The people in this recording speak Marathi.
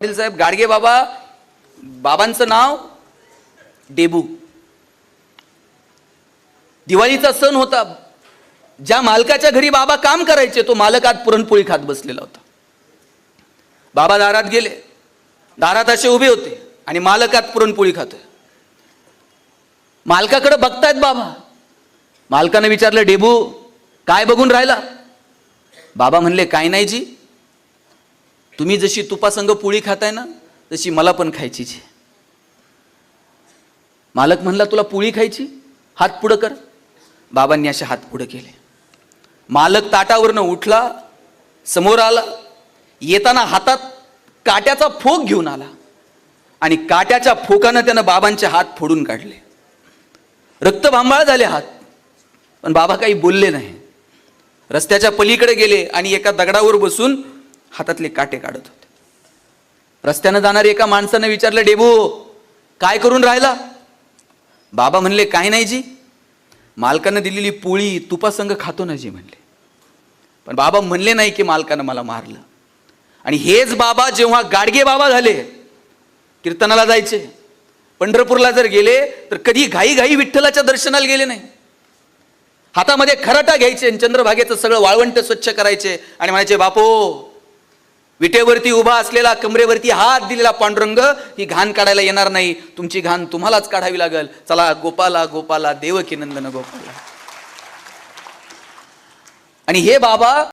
पाटील साहेब गाडगे बाबा, बाबांचं नाव डेबू. दिवाळीचा सण होता. ज्या मालकाच्या घरी बाबा काम करायचे तो मालक आज पुरणपोळी खात बसलेला होता. बाबा दारात गेले, दारात असे उभे होते आणि मालक आज पुरणपोळी खातोय. मालकाकडे बघतायत बाबा. मालकाने विचारलं, डेबू काय बघून राहिला? बाबा म्हणले, काय नाही जी, तुम्ही जशी तुपासंग पोळी खाताय ना तशी मला पण खायची जी. मालक म्हणला, तुला पोळी खायची? हात पुढं कर. बाबांनी असे हात पुढे केले. मालक ताटावरनं उठला, समोर आला. येताना हातात काट्याचा फोक घेऊन आला आणि काट्याच्या फोकानं त्यानं बाबांचे हात फोडून काढले. रक्तभांबाळ झाले हात, पण बाबा काही बोलले नाही. रस्त्याच्या पलीकडे गेले आणि एका दगडावर बसून हातातले काटे काढत होते. रस्त्यानं जाणारे एका माणसानं विचारलं, डेबू काय करून राहिला? बाबा म्हणले, काय नाही जी, मालकानं दिलेली पोळी तुपासंग खातो ना जी म्हणले. पण बाबा म्हणले नाही की मालकानं मला मारलं. आणि हेच बाबा जेव्हा गाडगे बाबा झाले, कीर्तनाला जायचे, पंढरपूरला जर गेले तर कधी घाई घाई विठ्ठलाच्या दर्शनाला गेले नाही. हातामध्ये खराटा घ्यायचे आणि चंद्रभागेचं सगळं वाळवंट स्वच्छ करायचे आणि म्हणायचे, बापो विटेवरती उभा असलेला, कमरेवरती हात दिलेला पांडुरंग ही घाण काढायला येणार नाही, तुमची घाण तुम्हालाच काढावी लागल. चला गोपाला गोपाला देवकी नंदन गोपाला. आणि हे बाबा